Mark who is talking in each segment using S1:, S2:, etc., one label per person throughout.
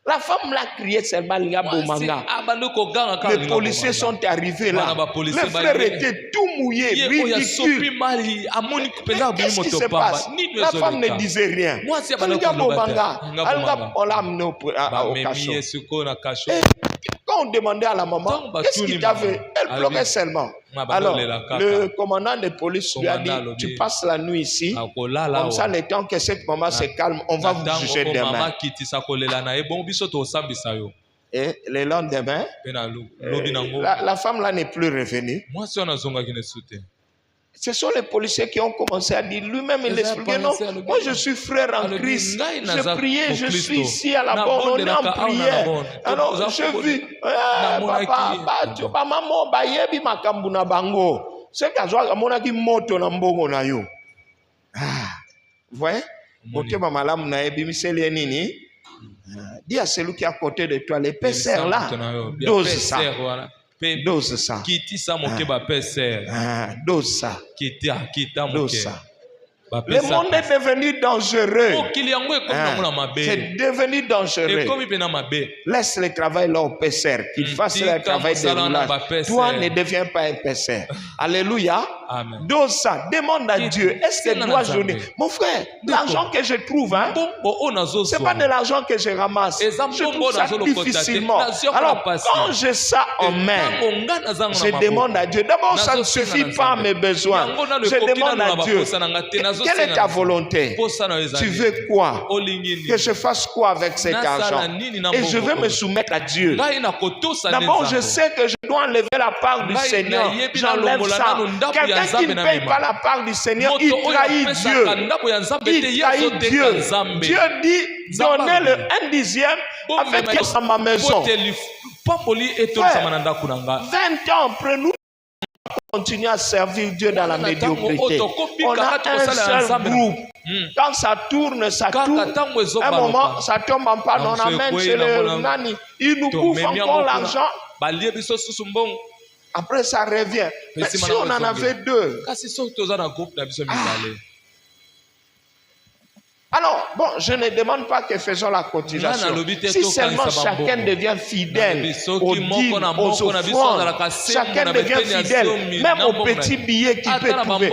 S1: La femme l'a crié seulement les policiers sont arrivés là. Les frères étaient tout mouillés, ridicules. Qu'est-ce qui se passe? La femme ne disait rien. On l'a amené au cachot. Quand on demandait à la maman, qu'est-ce qu'il t'a fait? Elle pleurait seulement. Alors, le commandant de police lui a dit, tu passes la nuit ici, comme ça, le temps que cette maman se calme, on va vous juger demain. Et le lendemain, la femme là n'est plus revenue. Ce sont les policiers qui ont commencé à dire, lui-même il expliquait, non, moi je suis frère en Christ, je priais, je suis ici à la bonne, on est en prière. Alors je vis, papa, maman, bayebi makambu na bango. C'est qu'à joie, mon aki moto na mbongo na yo. Vous voyez? Motema malamu na ebi miseli nini? Dis à celui qui est à côté de toi, l'épaisseur là, dose ça. Dose ça. Dose ça. Dose ça. Le monde est devenu dangereux. C'est devenu dangereux. Laisse le travail là au pêcheur, qu'il fasse le travail de roulage. Toi, ne deviens pas un pêcheur. Alléluia. Dose ça. Demande à Dieu. Est-ce que je dois jeûner? Mon frère, l'argent que je trouve, hein, ce n'est pas de l'argent que je ramasse. Je trouve ça difficilement. Alors, quand j'ai ça en main, je demande à Dieu. D'abord, ça ne suffit pas à mes besoins. Je demande à Dieu. Quelle est ta volonté? Tu veux quoi? Que je fasse quoi avec cet argent? Et je veux me soumettre à Dieu. D'abord, je sais que je dois enlever la part du Seigneur. J'enlève ça. Quelqu'un qui ne paye pas la part du Seigneur, il trahit Dieu. Il trahit Dieu. Dieu dit, donnez le 1/10 avec ma maison. 20 ans après nous, continuer à servir Dieu dans la médiocrité. On a un seul groupe. Quand ça tourne, ça tourne. Un moment, ça tombe en panne. On amène chez le nani. Il nous couvre encore l'argent. Après, ça revient. Mais si on en avait deux. Alors, bon, je ne demande pas que faisons la cotisation. Si seulement chacun devient fidèle aux dîmes, aux offrandes, chacun devient fidèle, même aux petits billets qu'il peut trouver.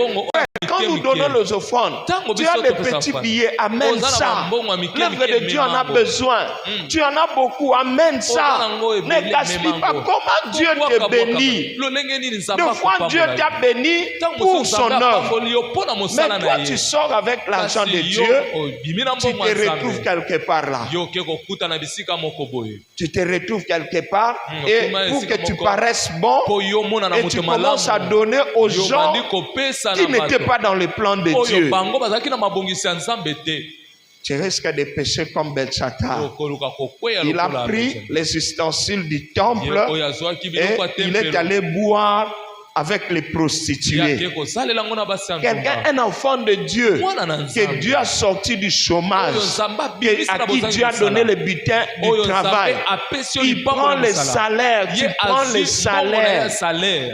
S1: Quand nous donnons les offrandes, tu as des petits billets, amène ça. L'œuvre de Dieu en a besoin. Tu en as beaucoup, amène ça. Ne gaspille pas. Comment Dieu te bénit? Deux fois Dieu t'a béni pour son œuvre. Mais toi, tu sors avec l'argent de Dieu. Tu te retrouves quelque part là. Tu te retrouves quelque part et pour que tu paraisses bon, et tu commences à donner aux gens qui n'étaient pas dans le plan de Dieu. Tu risques de pécher comme Belshazzar. Il a pris les ustensiles du temple et il est allé boire avec les prostituées. Quelqu'un, un enfant de Dieu, que Dieu a sorti du chômage, à qui Dieu a donné le butin du travail. Il prend les salaires, tu prends les salaires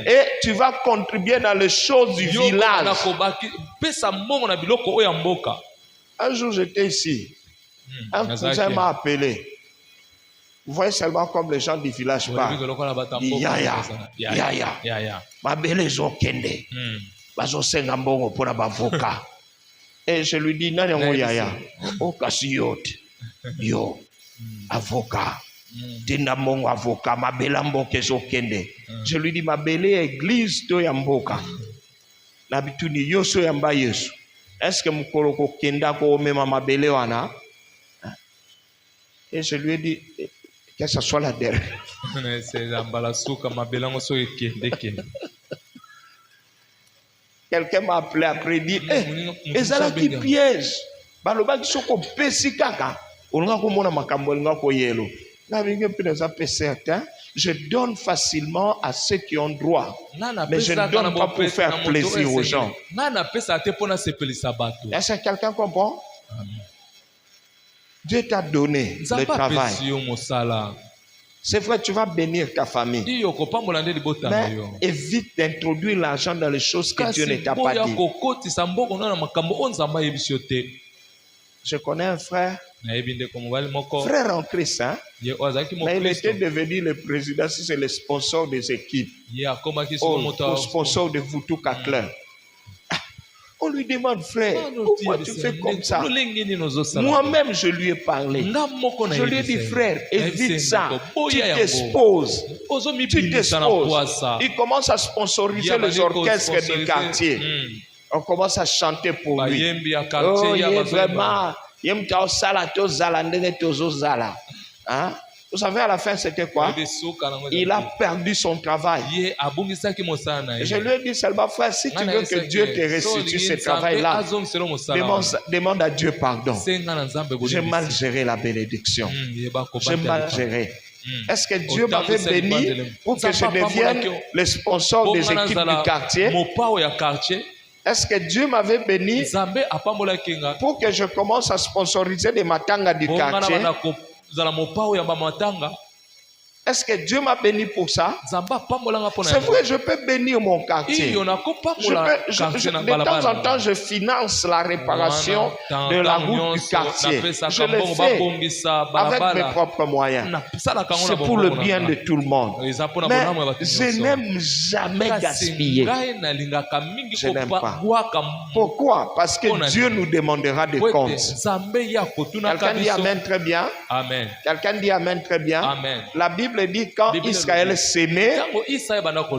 S1: et tu vas contribuer dans les choses du village. Un jour, j'étais ici. Un cousin m'a appelé. Vous voyez seulement comme les gens du village parlent. Yaya. Ma belle Zokende. Bazo Sengambongo pour l'avocat. Et je lui dis, non, Yaya. Oh, Kassiyot. Yo. Avocat. Dinamong avocat. Ma belle Amboke Zokende. Je lui dis, ma belle église de Yamboka. Nabituni Yoso Yamba Yesu. Est-ce que Mkoloko Kenda ko même ma belle wana? Et je lui ai dit, que ce soit la dernière. Quelqu'un m'a appelé après et dit, et ça qui piège. Baloba qui sont pesi kaka. On a comme on a makambo nga ko yelo. Na binge pesa certain. Je donne facilement à ceux qui ont droit. Mais je ne donne pas pour faire plaisir aux gens. Est-ce que quelqu'un comprend? Dieu t'a donné le travail. C'est vrai, tu vas bénir ta famille. Mais évite d'introduire l'argent dans les choses que Dieu ne t'a pas dit. Je connais un frère. Frère en Christ, hein? Mais il était devenu le président, si c'est le sponsor des équipes. Le sponsor de Voutou Kakler. On lui demande, frère, pourquoi tu fais comme ça? Moi-même, je lui ai parlé. Je lui ai dit, frère, évite ça. Tu t'exposes. Tu t'exposes. Il commence à sponsoriser les orchestres du quartier. On commence à chanter pour lui. Oh, il est vraiment... Hein? Vous savez, à la fin, c'était quoi? Il a perdu son travail. Je lui ai dit seulement, frère, si tu veux que Dieu te restitue ce travail-là, demande à Dieu pardon. J'ai mal géré la bénédiction. J'ai mal géré. Est-ce que Dieu m'avait béni pour que je devienne le sponsor des équipes du quartier? Est-ce que Dieu m'avait béni pour que je commence à sponsoriser des matangas du quartier? Est-ce que Dieu m'a béni pour ça? C'est vrai, je peux bénir mon quartier. De temps en temps, je finance la réparation de la route du quartier. Je le fais avec mes propres moyens. C'est pour le bien de tout le monde. Mais je n'aime jamais gaspiller. Je n'aime pas. Pourquoi? Parce que Dieu nous demandera des comptes. Quelqu'un dit Amen très bien. Amen. Quelqu'un dit Amen très bien. Amen. La Bible dit quand Israël s'aimait,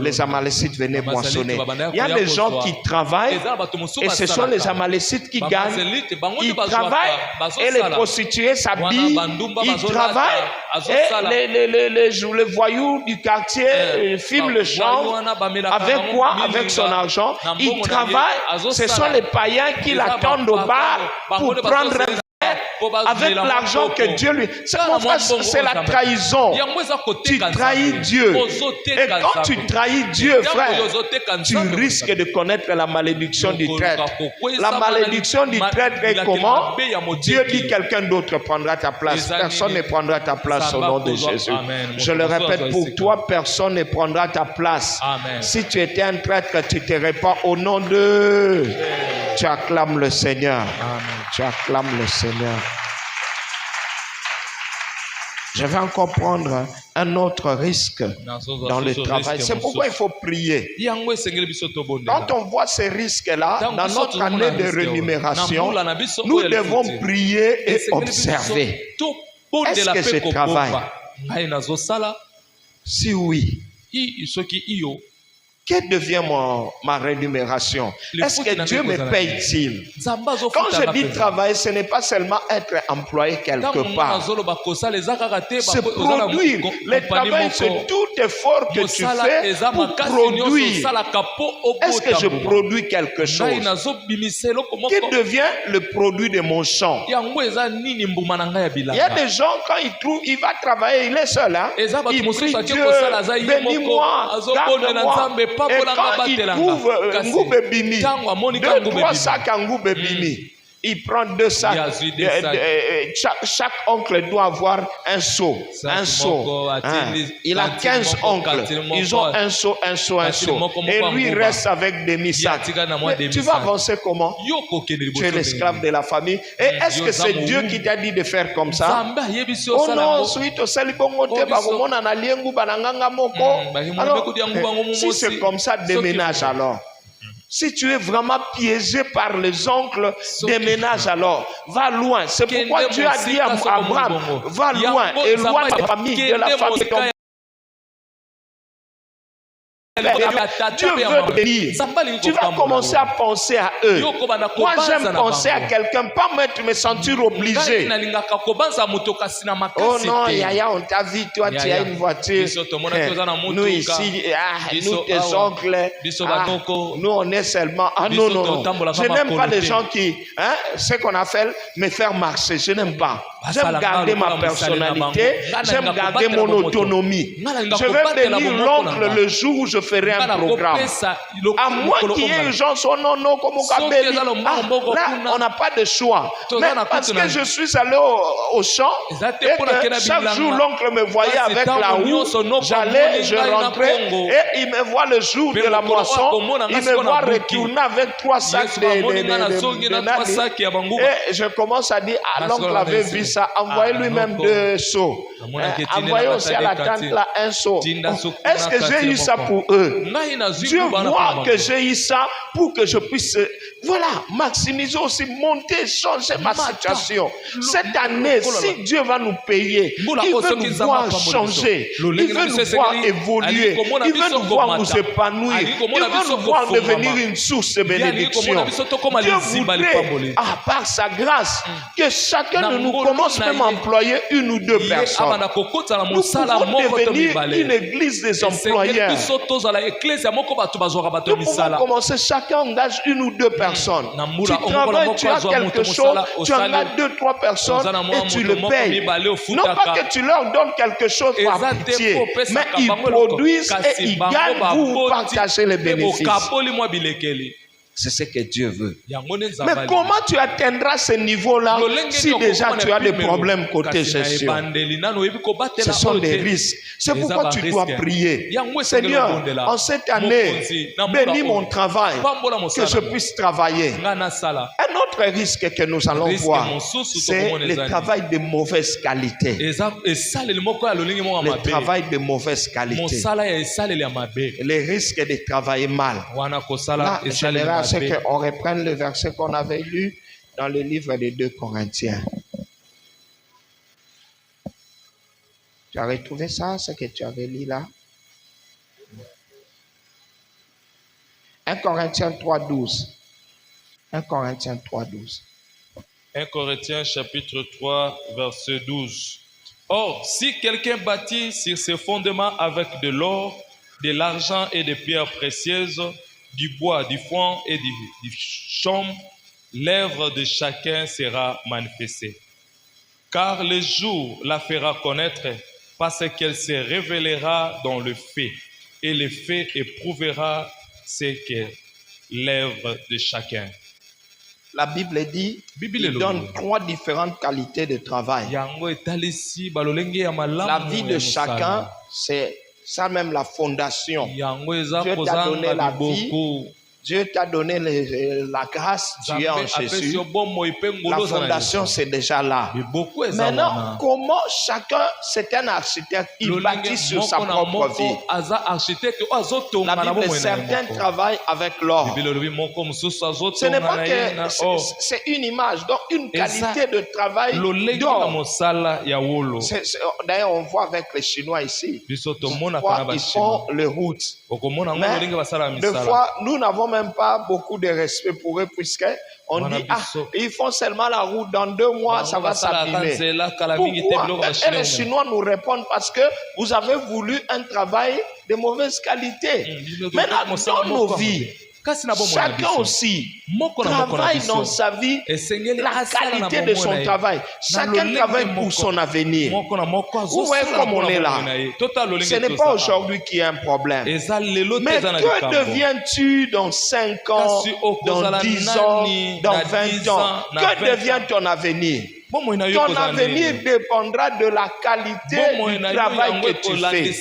S1: les Amalécites venaient moissonner. Il y a des gens qui travaillent et ce sont les Amalécites qui gagnent. Ils travaillent et les prostituées s'habillent. Ils travaillent et les voyous du quartier filment le champ. Avec quoi? Avec son argent. Ils travaillent. Ce sont les païens qui l'attendent au bar pour prendre un avec l'argent que Dieu lui... C'est la trahison. Tu trahis Dieu. Et quand tu trahis Dieu, frère, tu risques de connaître la malédiction du traître. La malédiction du traître est comment? Dieu dit quelqu'un d'autre prendra ta place. Personne ne prendra ta place au nom de Jésus. Je le répète pour toi, personne ne prendra ta place. Si tu étais un traître, tu te répands au nom de... Tu acclames le Seigneur. Tu acclames le Seigneur. Je vais encore prendre un autre risque dans le travail. C'est pourquoi il faut prier. Quand on voit ces risques-là, dans notre année de rémunération, nous devons prier et observer. Est-ce que je travaille? Si oui, que devient ma rémunération? Est-ce que Dieu me paye-t-il? Quand je dis travailler, ce n'est pas seulement être employé quelque part. C'est produire. Le travail, c'est tout effort que tu fais pour produire. Est-ce que je produis quelque chose? Que devient le produit de mon champ? Il y a des gens, quand ils trouvent, il va travailler, il est seul. Hein? Il prie Dieu, bénis-moi, garde-moi. Et quand il trouve Ngoube Bimi, 2-3 sacs à Ngoube Bimi, il prend 2 sacs. Chaque oncle doit avoir un seau. Un seau. Il a 15 oncles. Ils ont un seau, un seau, un seau. Et lui reste avec des mi-sacs. Tu vas avancer comment? Tu es l'esclave de la famille. Et est-ce que c'est Dieu qui t'a dit de faire comme ça? Oh non, alors, si c'est comme ça, déménage alors. Si tu es vraiment piégé par les oncles, déménage alors. Va loin. C'est pourquoi Dieu a dit à Abraham, va loin, éloigne ta famille de la famille de ton père. Dieu veut bénir. Tu vas commencer à penser à eux. Moi, j'aime penser à quelqu'un, pas me sentir obligé. Oh non, Yaya, on t'a vu, toi, tu as une voiture. Nous ici, nous, tes oncles, nous, on est seulement... Ah non, non, non. Je n'aime pas les gens qui, ce qu'on appelle me faire marcher. Je n'aime pas. J'aime garder ma personnalité. J'aime garder mon autonomie. Je vais bénir l'oncle le jour où je ferai un programme. À moins qu'il y ait urgence, oh non, non, comme là, on n'a pas de choix. Mais parce que je suis allé au champ, et que chaque jour, l'oncle me voyait avec la roue, j'allais, je rentrais, et il me voit le jour de la moisson, il me voit retourner avec 3 sacs de et je commence à dire, ah, l'oncle avait vu ça, envoyez lui-même 2 seaux. Envoyez aussi à la tante là un seau. Est-ce que j'ai eu ça pour eux? Dieu voit que j'ai eu ça pour que je puisse, voilà, maximiser aussi, monter, changer ma situation. Cette année, si Dieu va nous payer, il veut nous voir changer, il veut nous voir évoluer, il veut nous voir nous épanouir, il veut nous voir devenir une source de bénédiction. Dieu voudrait, par sa grâce, que chacun de nous commence même à employer 1 ou 2 personnes. Nous pouvons devenir une église des employeurs. Nous pouvons commencer, chacun engage 1 ou 2 personnes. Tu travailles, tu as quelque chose, tu en as 2, 3 personnes et tu le payes. Non pas que tu leur donnes quelque chose par pitié, mais ils produisent et ils gagnent pour partager les bénéfices. C'est ce que Dieu veut. Mais comment tu atteindras ce niveau-là si déjà tu as des problèmes côté gestion? Ce sont des risques. C'est pourquoi tu dois prier. Seigneur, en cette année, bénis mon travail, que je puisse travailler. Un autre risque que nous allons voir, c'est le travail de mauvaise qualité. Le travail de mauvaise qualité. Les risques de travailler mal. Là, j'aimerais qu'on reprenne le verset qu'on avait lu dans le livre des 2 Corinthiens. Tu as retrouvé ça, ce que tu avais lu là? 1 Corinthiens 3:12. 1 Corinthiens 3:12.
S2: 1 Corinthiens chapitre 3, verset 12. Or, si quelqu'un bâtit sur ses fondements avec de l'or, de l'argent et des pierres précieuses, du bois, du foin et du chaume, l'œuvre de chacun sera manifestée. Car le jour la fera connaître, parce qu'elle se révélera dans le fait, et le fait éprouvera ce qu'est l'œuvre de chacun.
S1: La Bible dit, il donne 3 différentes qualités de travail. La vie de chacun, c'est ça même la fondation. Dieu t'a donné la vie. Dieu t'a donné la grâce, tu es en Jésus. La fondation, c'est déjà là. Maintenant, comment chacun, c'est un architecte, il bâtit sur sa propre vie. La Bible, certains travaillent avec l'or. Ce n'est pas que c'est une image, donc une qualité de travail d'or. D'ailleurs, on voit avec les Chinois ici. Ils font le route. Mais des fois, nous n'avons même pas beaucoup de respect pour eux, puisqu'on dit, ils font seulement la route, dans 2 mois, ça va s'abîmer. Pourquoi? Et les Chinois nous répondent, parce que vous avez voulu un travail de mauvaise qualité. Maintenant, dans nos vies, chacun aussi travaille dans sa vie la qualité de son travail. Chacun travaille pour son avenir. Vous voyez comme on est là. Ce n'est pas aujourd'hui qu'il y a un problème. Mais que deviens-tu dans 5 ans, dans 10 ans, dans 20 ans? Que devient ton avenir? Ton avenir dépendra de la qualité du travail que tu fais.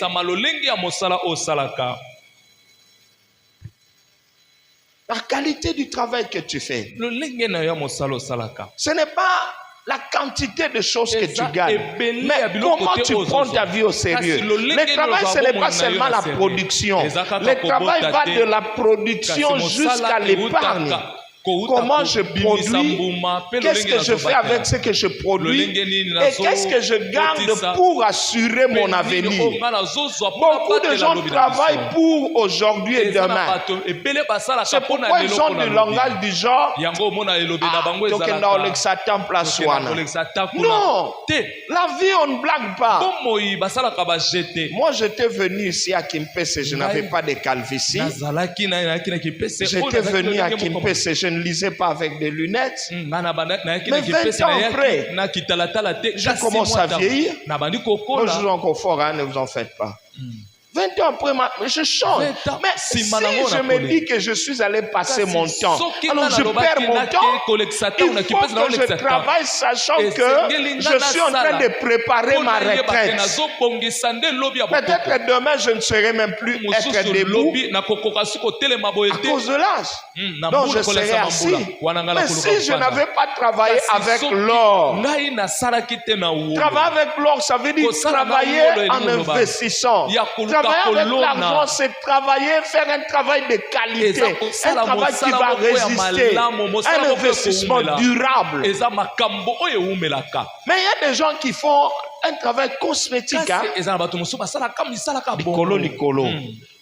S1: La qualité du travail que tu fais. Ce n'est pas la quantité de choses que tu gagnes, mais comment tu prends ta vie au sérieux. Le travail, ce n'est pas seulement la production. Le travail va de la production jusqu'à l'épargne. Comment je produis, qu'est-ce que je fais avec ce que je produis et qu'est-ce que je garde pour assurer mon avenir. Beaucoup de gens travaillent pour aujourd'hui et demain. C'est pourquoi ils ont du langage du genre non, la vie on ne blague pas. Moi j'étais venu ici à Kimpese, je n'avais pas de calvitie. J'étais venu à Kimpese, je ne lisais pas avec des lunettes. Mais 20 ans après, je commence à vieillir. Moi, je suis encore fort, hein, ne vous en faites pas. 20 ans après, je change. Mais si je me dis que je suis allé passer mon temps, alors je perds mon temps. Il faut que je travaille sachant que je suis en train de préparer ma retraite. Peut-être demain, je ne serai même plus être debout à cause de l'âge. Donc je serai assis. Mais si je n'avais pas travaillé avec l'or, travailler avec l'or, ça veut dire travailler en investissant. Travailler avec l'argent, c'est travailler, faire un travail de qualité, un travail qui va résister, un investissement durable. Mais il y a des gens qui font un travail cosmétique. Nicolo.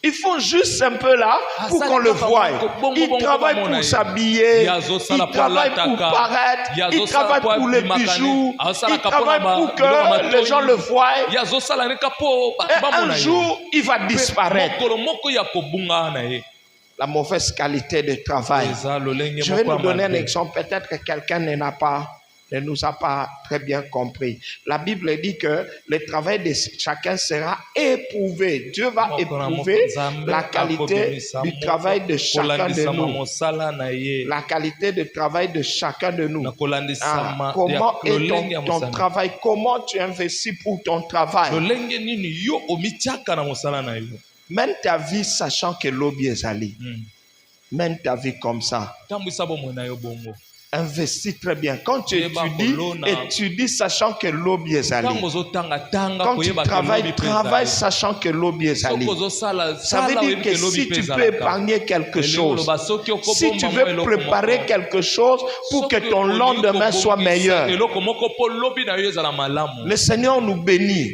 S1: Ils font juste un peu là pour qu'on le voie. Ils travaillent pour s'habiller, ils travaillent pour paraître, ils travaillent pour les bijoux, ils travaillent pour que les gens le voient. Et un jour, il va disparaître. La mauvaise qualité de travail. Je vais nous donner un exemple. Peut-être que quelqu'un ne nous a pas très bien compris. La Bible dit que le travail de chacun sera éprouvé. Dieu va éprouver la qualité du travail de chacun de nous. La qualité de travail de chacun de nous. Comment est ton travail? Comment tu investis pour ton travail? Mène ta vie sachant que l'objet est allé. Mène ta vie comme ça. Investis très bien. Quand tu étudies sachant que l'objet est allé. Quand tu travailles sachant que l'objet est allé. Ça veut dire que si tu peux épargner quelque chose, si tu veux préparer quelque chose pour que ton lendemain soit meilleur, le Seigneur nous bénit.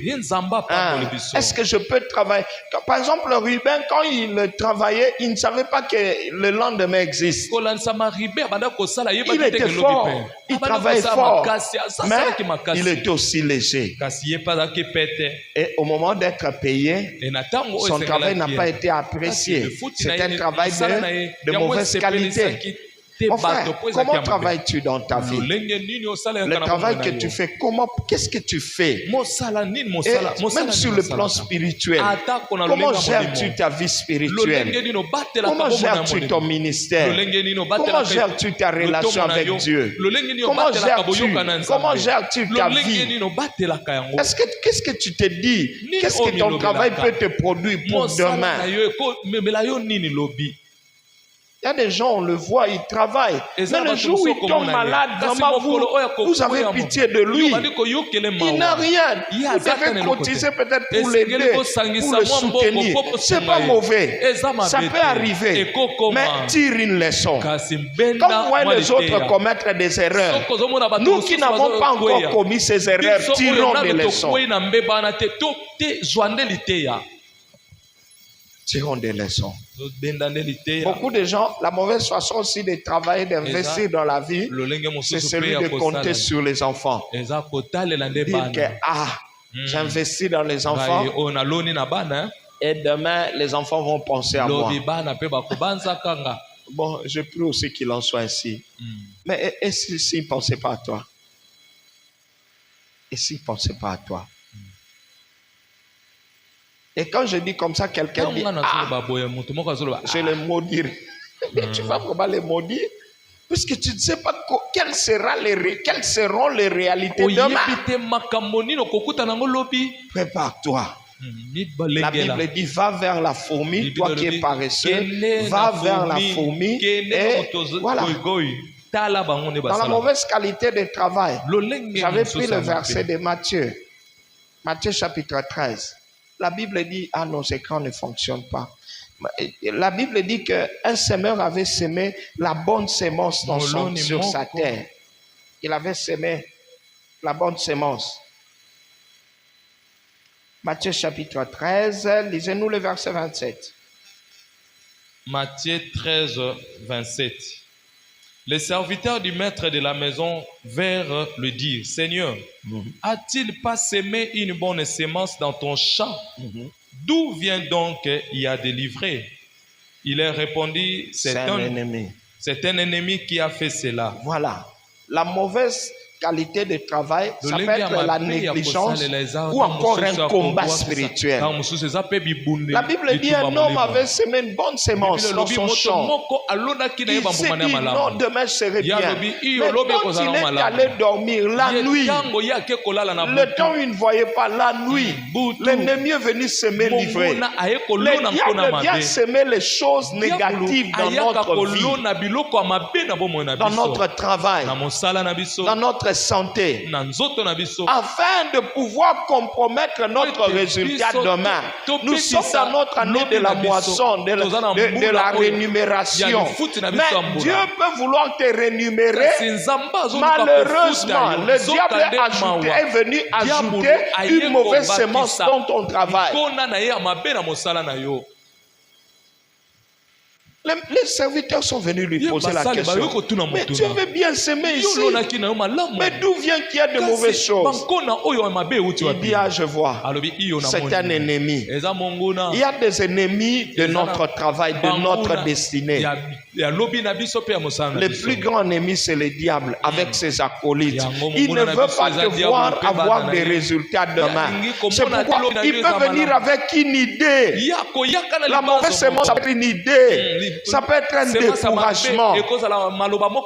S1: Est-ce que je peux travailler? Par exemple, Ruben, quand il travaillait, il ne savait pas que le lendemain existe. Il était fort, il travaillait fort, mais il était aussi léger. Et au moment d'être payé, son travail n'a pas été apprécié. C'est un travail de mauvaise qualité. Mon frère, comment travailles-tu dans ta vie? Le travail que tu fais, qu'est-ce que tu fais? Et même sur le plan spirituel, comment gères-tu ta vie spirituelle? Comment gères-tu ton ministère? Comment gères-tu ta relation avec Dieu? Comment gères-tu ta vie? Qu'est-ce que tu te dis? Qu'est-ce que ton travail peut te produire pour demain? Il y a des gens, on le voit, ils travaillent. Mais le jour où il tombe malade, vraiment, vous avez pitié de lui. Il n'a rien. Vous devez cotiser peut-être pour l'aider, pour le soutenir. C'est pas mauvais. Ça peut arriver. Mais tire une leçon. Quand vous voyez les autres commettre des erreurs, nous qui n'avons pas encore commis ces erreurs, tirons des leçons. Tirons des leçons. Beaucoup de gens, la mauvaise façon aussi de travailler, d'investir dans la vie, c'est celui de compter sur les enfants. Dire que, j'investis dans les enfants et demain, les enfants vont penser à moi. Bon, je prie aussi qu'il en soit ainsi. Mais et s'ils ne pensaient pas à toi? Et s'ils ne pensaient pas à toi? Et quand je dis comme ça, quelqu'un dit, je les maudirai. Mais tu vas vraiment les maudire, puisque tu ne sais pas quelles seront les réalités demain. Prépare-toi. La Bible dit, va vers la fourmi, toi qui es paresseux, va vers la fourmi, et voilà. Dans la mauvaise qualité de travail, j'avais pris le verset de Matthieu chapitre 13. La Bible dit, nos écrans ne fonctionnent pas. La Bible dit qu'un semeur avait semé la bonne sémence sur sa terre. Il avait semé la bonne sémence. Matthieu chapitre 13, lisez-nous le verset 27.
S2: Matthieu 13, 27. Les serviteurs du maître de la maison vinrent lui dire, Seigneur, a-t-il pas semé une bonne sémence dans ton champ? D'où vient donc y a délivré? Il leur répondit, c'est un ennemi qui a fait cela.
S1: Voilà. La mauvaise qualité de travail, ça peut être la négligence ou encore un combat spirituel. La Bible dit un homme avait semé une bonne sémence dans son champ. Il s'est dit non, demain je serai bien. Mais quand il est allé dormir la nuit, le temps où il ne voyait pas la nuit, l'ennemi est venu semer l'ivraie. Le diable vient semer les choses négatives dans notre vie, dans notre travail, dans notre santé, afin de pouvoir compromettre notre résultat demain. Nous sommes dans notre année de la moisson, de la rémunération. Mais Dieu peut vouloir te rémunérer. Malheureusement, le diable est venu ajouter une mauvaise sémence dans ton travail. Les serviteurs sont venus lui poser la question. Mais tu veux bien s'aimer ici. Mais d'où vient qu'il y a de mauvaises choses? Il dit, ah, je vois. C'est un ennemi. Il y a des ennemis de notre travail, de notre destinée. Le plus grand ennemi, c'est le diable avec ses acolytes. Il ne veut pas te voir avoir des résultats demain. C'est pourquoi il peut venir avec une idée. La mauvaise sémence, ça peut être une idée. Ça peut être un découragement.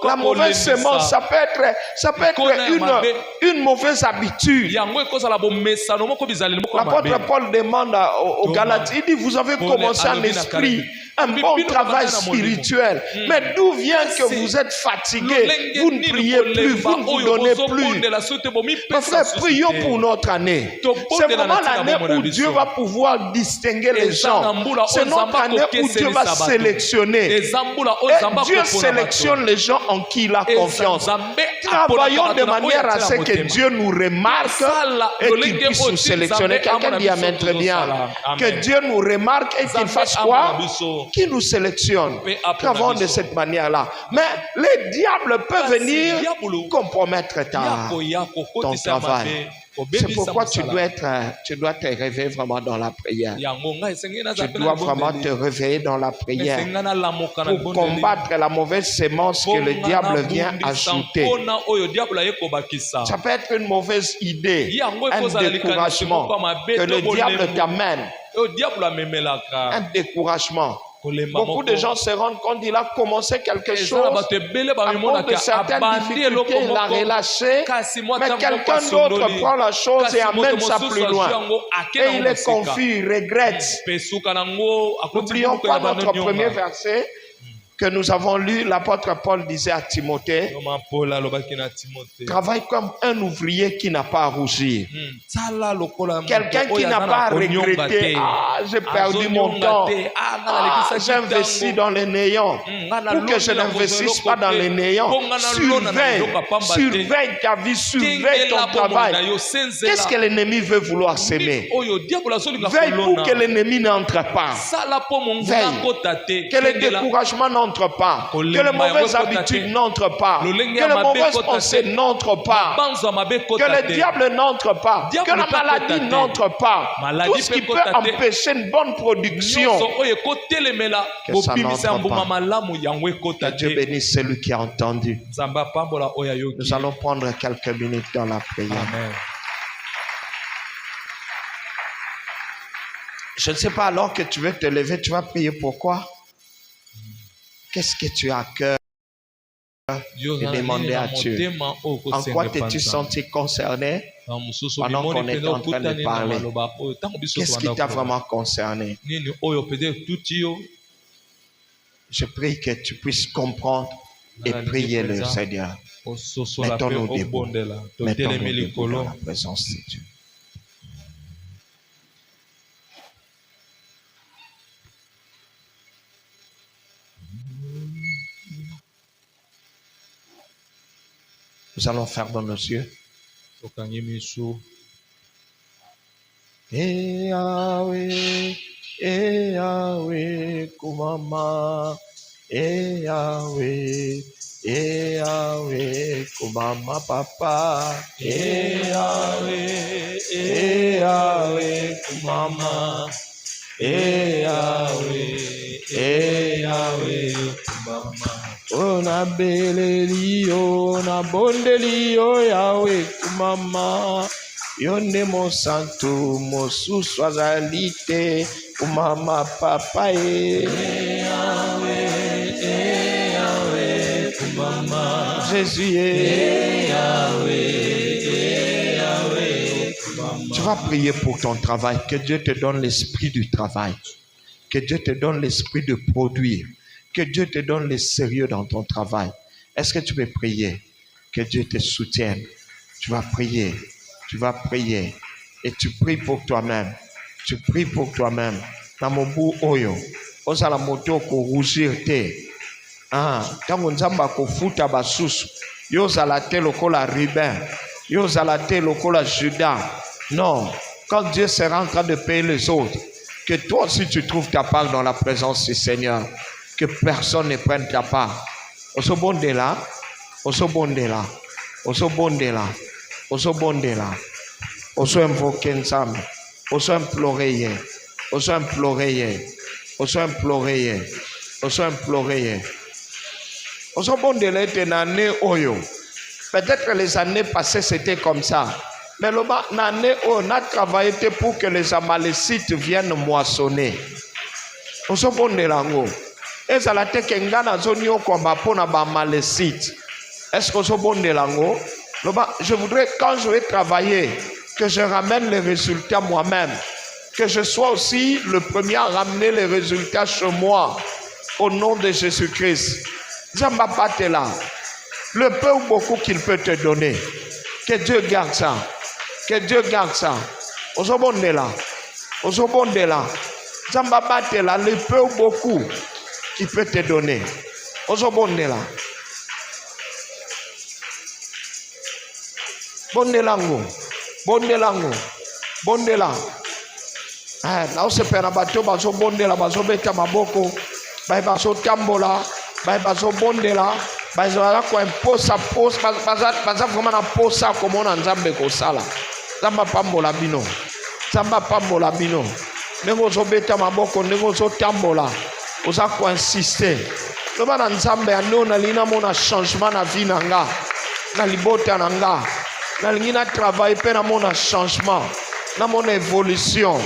S1: La mauvaise sémence, ça peut être une mauvaise habitude. L'apôtre Paul demande aux Galates, il dit, vous avez commencé en esprit un bon travail spirituel. Mais d'où vient que vous êtes fatigué? Vous ne priez plus, vous ne vous donnez plus. Mes frères, prions pour notre année. C'est vraiment l'année où Dieu va pouvoir distinguer les gens. C'est notre année où Dieu va sélectionner. Et Dieu sélectionne les gens en qui il a confiance. Travaillons de manière à ce que Dieu nous remarque et qu'il puisse nous sélectionner. Quelqu'un dit amen très bien. Que Dieu nous remarque et qu'il fasse quoi? Qu'il nous sélectionne. Travaillons de cette manière-là. Mais le diable peut venir compromettre ton travail. C'est pourquoi tu dois te réveiller vraiment dans la prière. Tu dois vraiment te réveiller dans la prière pour combattre la mauvaise sémence que le diable vient ajouter. Ça peut être une mauvaise idée, un découragement que le diable t'amène. Un découragement. Beaucoup de gens se rendent compte qu'il a commencé quelque chose, à cause de certaines difficultés, il l'a relâché, mais quelqu'un d'autre prend la chose et amène ça plus loin. Et il est confus, il regrette. N'oublions pas notre premier verset que nous avons lu. L'apôtre Paul disait à Timothée, travaille comme un ouvrier qui n'a pas à rougir. Quelqu'un qui n'a pas à regretter. Ah, j'ai perdu mon temps. Ah, j'ai investi dans les néants. Pour que je n'investisse pas dans les néants, surveille ta vie, surveille ton travail. Qu'est-ce que l'ennemi veut vouloir s'aimer? Veille pour que l'ennemi n'entre pas. Veille. Que le découragement n'entre pas, que les mauvaises habitudes n'entrent pas, que les mauvaises pensées n'entrent pas, que le diable n'entre pas, que la maladie n'entre pas, tout ce qui peut empêcher une bonne production, que ça n'entre pas. Que Dieu bénisse celui qui a entendu. Nous allons prendre quelques minutes dans la prière. Amen. Je ne sais pas, alors que tu veux te lever, tu vas prier pourquoi? Qu'est-ce que tu as à cœur de demander à Dieu? En quoi t'es-tu senti concerné pendant qu'on est en train de parler? Qu'est-ce qui t'a vraiment concerné? Je prie que tu puisses comprendre et prier le Seigneur. Mettons-nous debout. Mettons-nous debout dans la présence de Dieu. Nous allons fermer nos yeux. Eh Yahweh, Kumama. Eh Yahweh, Kumama Papa. Eh Yahweh, Kumama. Eh Yahweh, Kumama. On a belelio, on a bondelio, Yahweh, mama. Yone mon santo, mon sous-soazalité, mama papa, Yahweh, Yahweh, mama. Jésus, Yahweh, Yahweh, mama. Tu vas prier pour ton travail, que Dieu te donne l'esprit du travail, que Dieu te donne l'esprit de produire. Que Dieu te donne le sérieux dans ton travail. Est-ce que tu veux prier? Que Dieu te soutienne. Tu vas prier. Tu vas prier. Et tu pries pour toi-même. Tu pries pour toi-même. Namobu oyo. Osala moto ko rougir te. Tango nzamba ko futa basusu. Yo zala te lokola Ruben. Yo zala te lokola Judas. Non. Quand Dieu sera en train de payer les autres, que toi aussi tu trouves ta part dans la présence du Seigneur. Que personne ne prenne ta part. Oso bonde là, oso bonde là, oso bonde là, oso bonde là, oso invoquer ensemble, oso implorer, oso implorer, oso implorer, oso implorer. Oso bonde là était l'année oyo. Peut-être que les années passées c'était comme ça. Mais l'année on a travaillé pour que les Amalécites viennent moissonner. Oso bonde là ngo. Est-ce que c'est bon de l'ango? Je voudrais, quand je vais travailler, que je ramène les résultats moi-même. Que je sois aussi le premier à ramener les résultats chez moi. Au nom de Jésus-Christ. Zamba Patela. Le peu ou beaucoup qu'il peut te donner. Que Dieu garde ça. Que Dieu garde ça. Au bon de là. Au bon de là. Zamba Patela. Le peu ou beaucoup qui peut te donner. Oso bonde là. Bonde lango. Bonde lango. Bonde là. Na ose pena bato baso bonde la baso beta maboko. Ba baso tambola. Ba baso bonde là. Ba zala ko imposa pos baza vraiment na posa comme on nzambe ko sala. Zamba pambola bino. Zamba pambola bino. Nengo so beta maboko, nengo so tambola. Vous avez insisté. Le man ensemble a non alina mon changement na vie nanga. Na libota nanga. Na lingina travail pe na mon changement. Na mon évolution.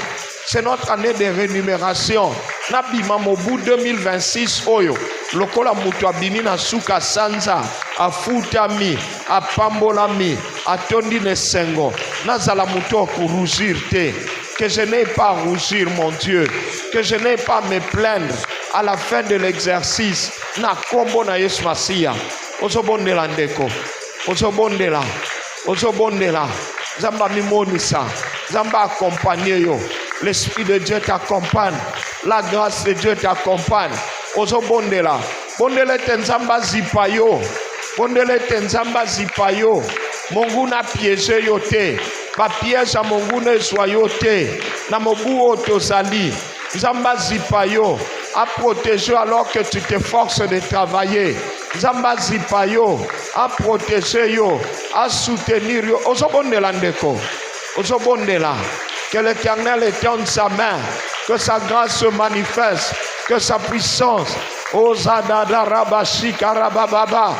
S1: C'est notre année de rémunération. Na bima mobu 2026 oyo. Lokola mutu abini na suka sanza. Afutami. Apambolami. Atondi ne sengo. Na zala mutu okurougir te. Que je n'ai pas à rougir, mon Dieu. Que je n'ai pas à me plaindre à la fin de l'exercice. Na kombo na Yesu Masia. Oso bonde la ndeko. Oso bonde la. Oso bonde la. Zamba mimonisa. Zamba accompagne yo. L'Esprit de Dieu t'accompagne. La grâce de Dieu t'accompagne. Oso bonde la. Bonde le tenzamba zipayo. Bonde le tenzamba zipayo. Mungu na piège yo te. Ba piège a Mungu ne soyo te. Na mobu otozali. Zamba zipayo. À protéger alors que tu t'efforces de travailler. Zamba zipayo. À protéger yo. À soutenir yo. Osobonde la ndeko. Osobonde la. Que l'Éternel étende sa main. Que sa grâce se manifeste. Que sa puissance. Ozadada rabashi karabababa.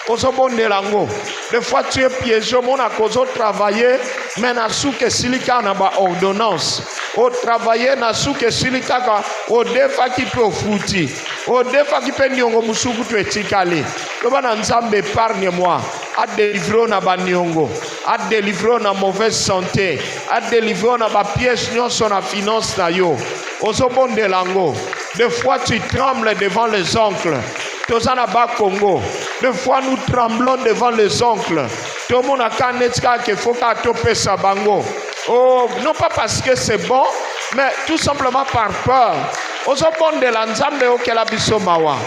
S1: Osobonde lango. Des fois tu es piégé, mon akozo travailler, mais na souke silika na ba ordonnance. Au travailler na souke silika ka o defa ki pe ofuti. O defa ki pe nyongo musuku tu etikale. Loba na nzambe épargne-moi. A délivrer na ba nyongo. A délivrer na mauvaise santé. A délivrer na ba piège nyonso na finance na yo. Osobonde lango. Des fois tu trembles devant les oncles. Tozanaba Congo. Des fois nous tremblons devant les oncles. Tout le monde a kanetka qu'il faut qu'à toper sa bango. Oh, non pas parce que c'est bon, mais tout simplement par peur. Ozobonde la nzambe okela bisomawa.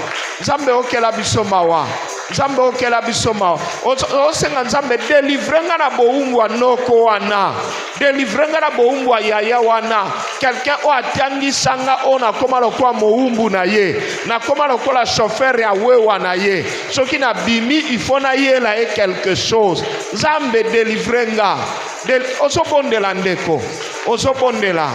S1: Nzambe okela bisomawa. Nzambe okela bisomawa. Osenga nzambe délivrenga na boungu wa noko wana. Délivrenga na boumbu yaya wana. Quelqu'un o atangi sanga ona koma lokwa moumbu na ye. Na koma lokwa chauffeur ya wewa na ye. Soki na bimi il faut na ye la quelque chose. Zambe délivrenga. Osobonde la ndeko. Osobonde la.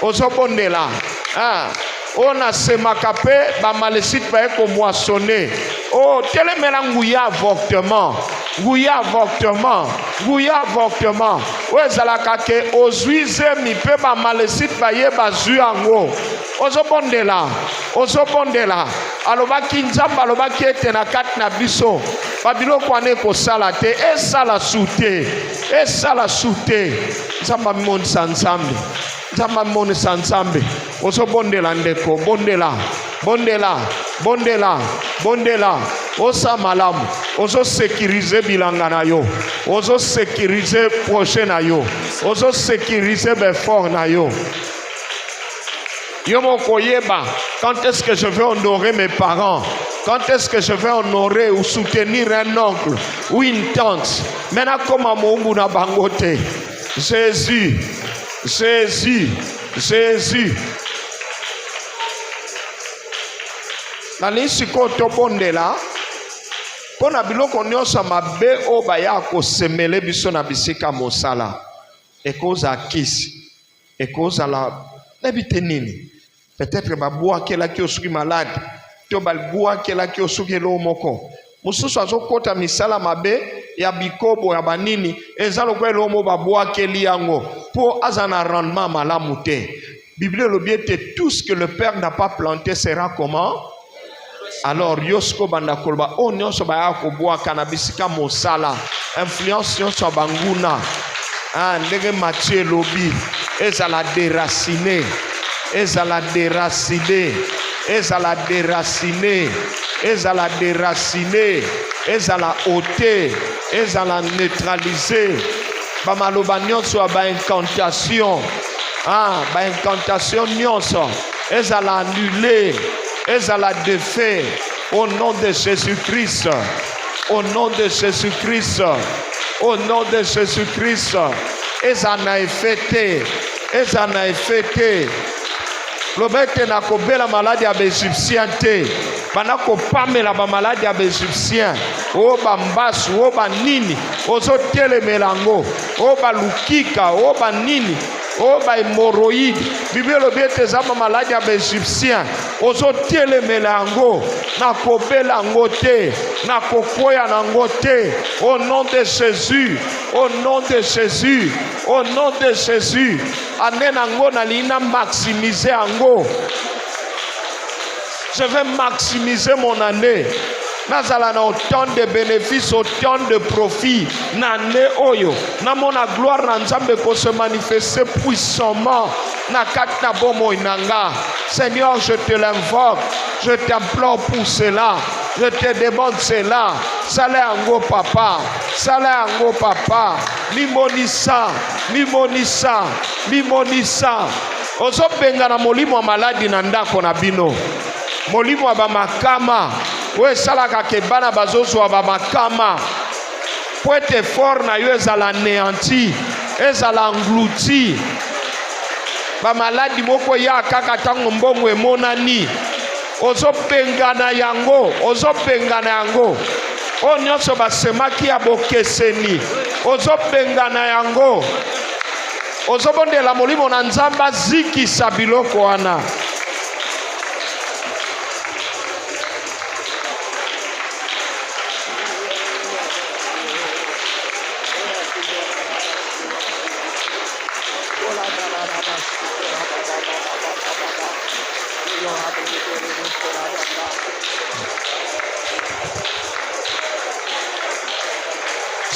S1: Osobonde la. Ah. On a semakape ba malécite ba eko moissonner. Oh, telemela nguya avortement. Nguya avortement. Nguya avortement. Wezalaka ke ozuize mi pe ba malesit ba ye ba zuango. Ozobondela. Ozobondela. Alobaki nzamba alobaki ete na kati na biso. Babiloko ane ko sala te. Esala sute. Esala sute. Nzamba mimoni sanzambe. Nzamba mimoni sanzambe. Ozobondela ndeko. Bondela. Bondela. Bondela. Bondela. Osa malamu. Ozo sécuriser bilanga na yo. Ozo sécuriser projet na yo. Ozo sécuriser befort na yo. Yomo koyeba, quand est-ce que je vais honorer mes parents? Quand est-ce que je vais honorer ou soutenir un oncle ou une tante? Maintenant, comment mon na bangote? Jésus, Jésus, Jésus. Nalisi ko tobondela. Pona biloko nyonso mabe o baya ko semele biso na bisika mosala. Ekoza kisi. Ekoza la nebite nini? Peut-être baboua kela ki osuki malade. To balboua kela ki osuki lo moko. Mususu azokota misala mabe ya bikobo ya banini ezalo kwa lo mo baboua keli yango po azana rendement malamu te. Bible lobiete tout ce que le Père n'a pas planté sera comment? Alors yosko banda kolba o nyonso ba ko boa kanabisika mosala influence nyonso banguna ndenge Matthieu lobi ezala déraciner ezala déraciner ezala déraciner ezala déraciner ezala ôter ezala neutraliser ba maloba nyonso ba incantation ba incantation nyonso ezala annuler ezala défait au nom de Jésus-Christ, au nom de Jésus-Christ, au nom de Jésus-Christ. Ezana effecté, ezana effecté. Lobete na kobela maladie ya Égyptien te. Bana ko pamela ba maladie ya Égyptien. O ba mbasu, o ba nini, ozo telemela ngo, o ba lukika, o ba nini. Oh, ba hémorroïde. Bible lobiete zama maladie ya Égyptien. Ozo telemela ngo, na kobela ngo te, na kokoya na ngo te. Au nom de Jésus, au nom de Jésus, au nom de Jésus. Anena ngo na lina maximiser ngo. Je vais maximiser mon année. Nazala na autant de bénéfices, autant de profits. Nane oyo. Na mona gloire na nzambe ko se manifester puissamment. Na katna bomo inanga. Seigneur, je te l'invoque. Je t'implore pour cela. Je te demande cela. Sale ango papa. Sale ango papa. Limonisa. Limonisa. Limonisa. Ozo benga na molimo maladi na ndako na bino. Molimo ba makama. We salaka ke bana bazozo ba makama. Poete fort na yo ezala néanti, ezala englouti. Ba maladi moko ya kaka tango mbongo emonani. Ozo pengana yango, ozo pengana yango. O nyonso basemaki ya bokeseni. Ozo pengana yango. Ozo bondela molimo na nzamba zikisa biloko wana.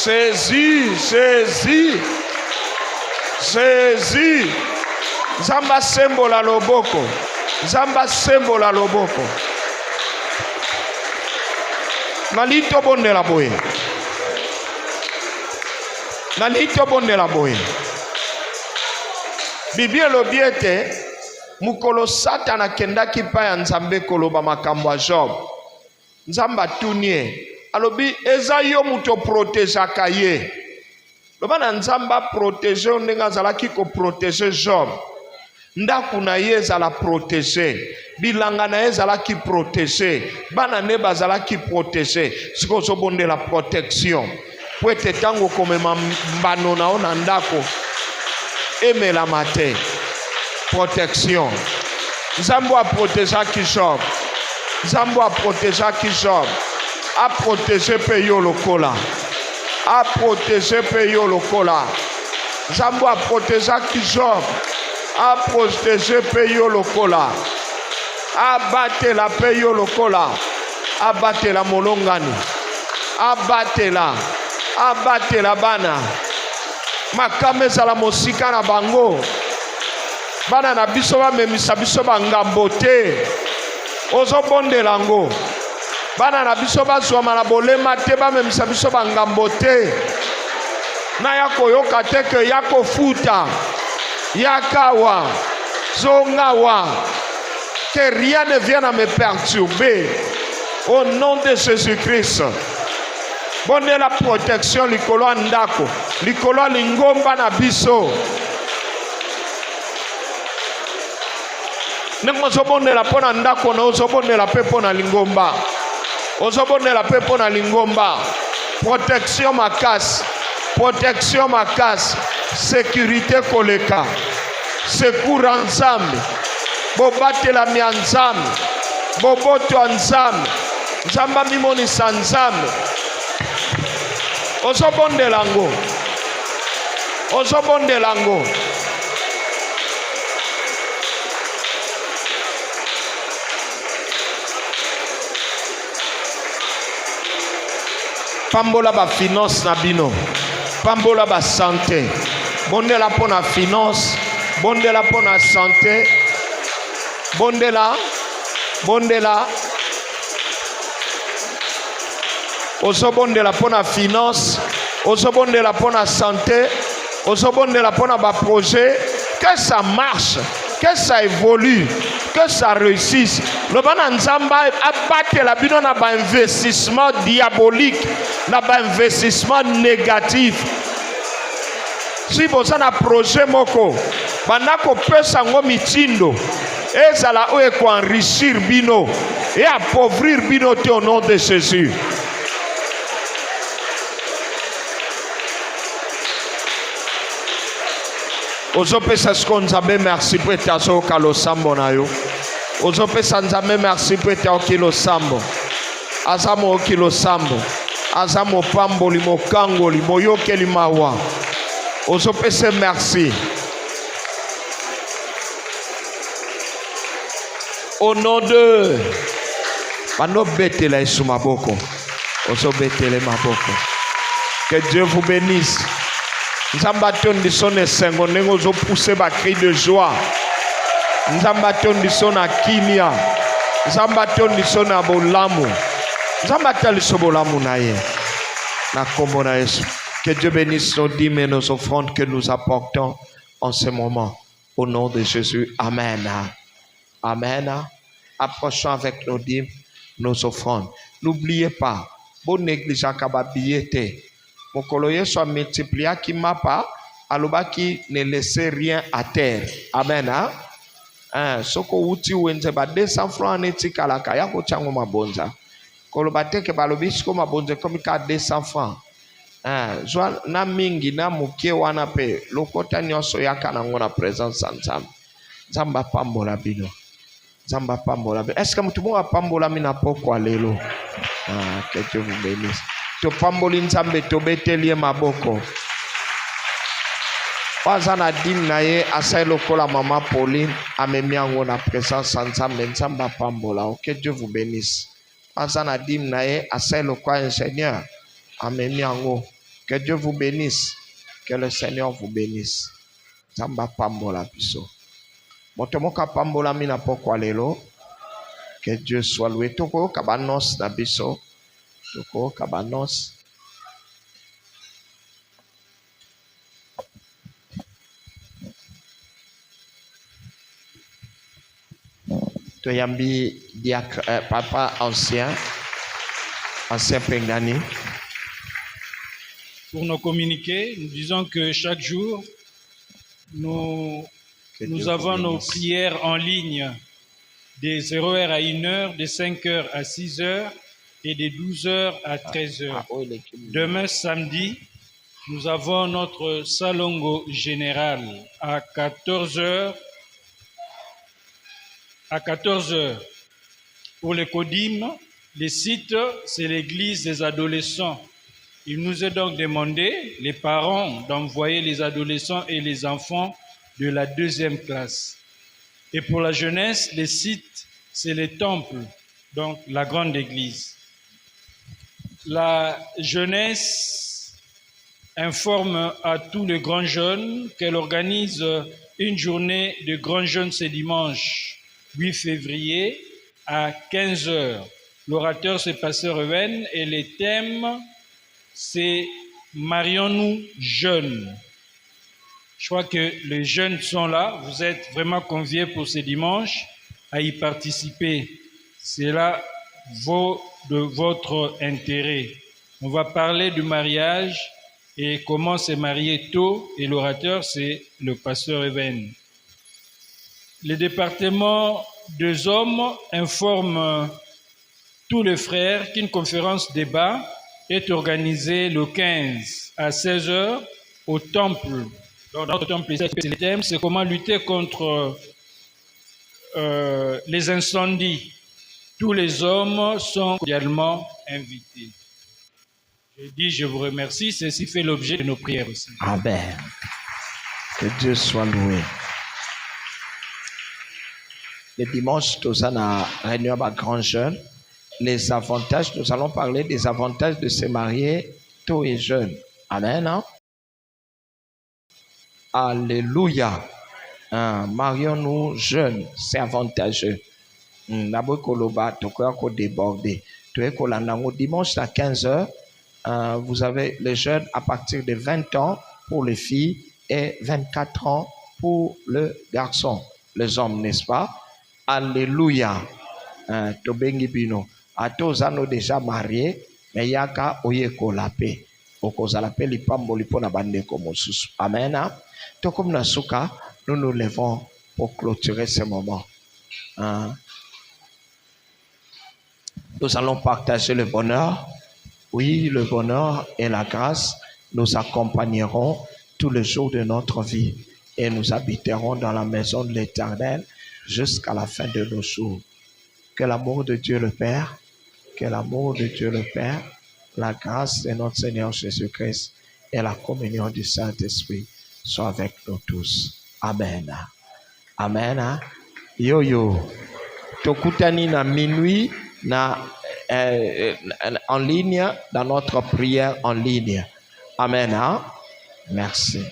S1: Jésus, Jésus, Jésus. Zamba sembola loboko. Zamba sembola loboko. Nalito bondela boye. Nalito bondela boye. Bible lobiete mukolo Satana kendaki pa ya nzambe koloba makambo ya Job. Nzamba tunie. Alobi eza yo muto protejaka ye. Loba na nzamba protéger ndenge azalaki ko protéger Job. Ndaku na ye ezala protéger. Bilanga na ye ezalaki protéger. Bana ne bazalaki protéger. Siko zobonde la protection. Pwete tango komema mbano na ona ndako. Emela mate. Protection. Nzambo a protéger ki Job. Nzambo a protéger ki Job. A protéger Peyo Lokola. A protéger Peyo Lokola. Zambo a protéger Kijob. A protéger Peyo Lokola. A battre la Peyo Lokola. A battre la Molongani. A battre la bana. Makameza la mosika na bango. Bana na biso ba memisa biso bangambo te. Ozo bonde lango. Bana na biso ba zwa na bolema te ba memisa biso bangambo te. Na yako yoka te ke yako futa. Yakawa. Zongawa. Que rien ne vienne à me perturber. Au nom de Jésus-Christ. Bonne la protection likolo andako. Likolo lingomba na biso. Nengo zobonde la pona ndako na ozobonde la pepo na lingomba. Ozobonde la pepo na lingomba. Protection makasi. Protection makasi. Sécurité koleka. Secours ensemble. Bobate la mianzam. Boboto ensemble. Nzamba mimoni sanzam. Ozobonde lango. Ozobonde lango. Pambola ba finance na bino. Pambola ba santé. Bondela pona finance. Bondela pona santé. Bondela. Bondela. Ozobondela pona finance. Ozobondela pona santé. Ozobondela pona ba projet. Que ça marche. Que ça évolue. Que ça réussisse. Le bana nzamba abattre la bino na ba investissement diabolique. Na ba investissement négatif. Si vous avez un projet moko, banako pesa ngo mitindo, ezala oye ko enrichir bino et appauvrir bino te au nom de Jésus. Ozopesa skonzabe merci pour ta so kalo sambo na yo. Ozopesa nzambe merci pour ta okilo sambo. Azamo okilo sambo. Azamo pamboli mokangoli moyokeli mawa. Ozopesa merci. Au nom de Bano betela Yesu maboko. Ozobetele maboko. Que Dieu vous bénisse. Nzambaton disone sengo nengo zo pousser ba cri de joie. Nzambaton disona kimia. Nzambaton disona bolamu. Nzambatal sobolamu naye. Na kombo na Yesu. Que Dieu bénisse nos dîmes et nos offrandes que nous apportons en ce moment. Au nom de Jésus. Amen. Amen. Approchons avec nos dîmes, nos offrandes. N'oubliez pas, bon néglige à kababiete. Mokoloye soit multiplié qui m'a pas, aloba qui ne laissait rien à terre. Amen. Soko uti wenze ba 200 francs netika la kaya ko chango mabonza. Kolobate ke balobisi ko mabonza comme ka 200 francs. Zwa na mingi na mukie wana pe lokota nyonso yaka nango na présence ensemble. Zamba pambola bino. Zamba pambola bino. Est-ce que mutu mo pambola mina pokwa lelo? Que Dieu vous bénisse. To pamboli nzambe to betelie maboko. Wazana dim na ye asai lokola mama Pauline amemi yango na présence nzambe nzamba pambola. Que Dieu vous bénisse. Wazana dim na ye asai lokola ingénieur amemi yango. Que Dieu vous bénisse. Que le Seigneur vous bénisse. Nzamba pambola biso. Motomoka pambola mina pokwa lelo. Que Dieu soit loué. Toko kabanos na biso. Toko kabanos. Toyambi diacre papa ancien Pengani.
S3: Pour nos communiqués, nous disons que chaque jour, nous avons nos prières en ligne des 0h à 1h, de 5h à 6h et de 12h à 13h. Demain samedi, nous avons notre salongo général à 14h. À 14h. Pour les Kodim, Les sites, c'est l'église des adolescents. Il nous est donc demandé, les parents, d'envoyer les adolescents et les enfants de la 2e classe. Et pour la jeunesse, les sites, c'est les temples, donc la grande église. La jeunesse informe à tous les grands jeunes qu'elle organise une journée de grands jeunes ce dimanche 8 février à 15h. L'orateur, c'est Pasteur Ewen et les thèmes, c'est Marions-nous jeunes. Je crois que les jeunes sont là. Vous êtes vraiment conviés pour ce dimanche à y participer. Cela vaut de votre intérêt. On va parler du mariage et comment se marier tôt. Et l'orateur, c'est le pasteur Ewen. Le département des hommes informe tous les frères qu'une conférence débat est organisée le 15 à 16h au temple. Dans notre temple, le thème, c'est comment lutter contre les incendies. Tous les hommes sont cordialement invités. Je dis, je vous remercie, ceci fait l'objet de nos prières aussi.
S1: Amen. Que Dieu soit loué. Le dimanche, nous allons réunir à grands jeunes. Les avantages, nous allons parler des avantages de se marier tôt et jeune. Amen. Hein? Alléluia. Marions-nous jeunes, c'est avantageux. Dimanche à 15h, vous avez les jeunes à partir de 20 ans pour les filles et 24 ans pour le garçon, les hommes, n'est-ce pas? Alléluia. Tobengi bino. Tous nous déjà mariés, mais yaka oyeko la paix. Okozala pe lipambo lipona bande comme sous. Amen. Tout comme Nasuka, nous nous levons pour clôturer ce moment. Nous allons partager le bonheur. Oui, le bonheur et la grâce nous accompagneront tous les jours de notre vie et nous habiterons dans la maison de l'Éternel jusqu'à la fin de nos jours. Que l'amour de Dieu le Père, que l'amour de Dieu le Père, la grâce de notre Seigneur Jésus-Christ et la communion du Saint-Esprit soient avec nous tous. Amen. Amen. Yo yo. Tokutani na minuit en ligne dans notre prière en ligne. Amen. Merci.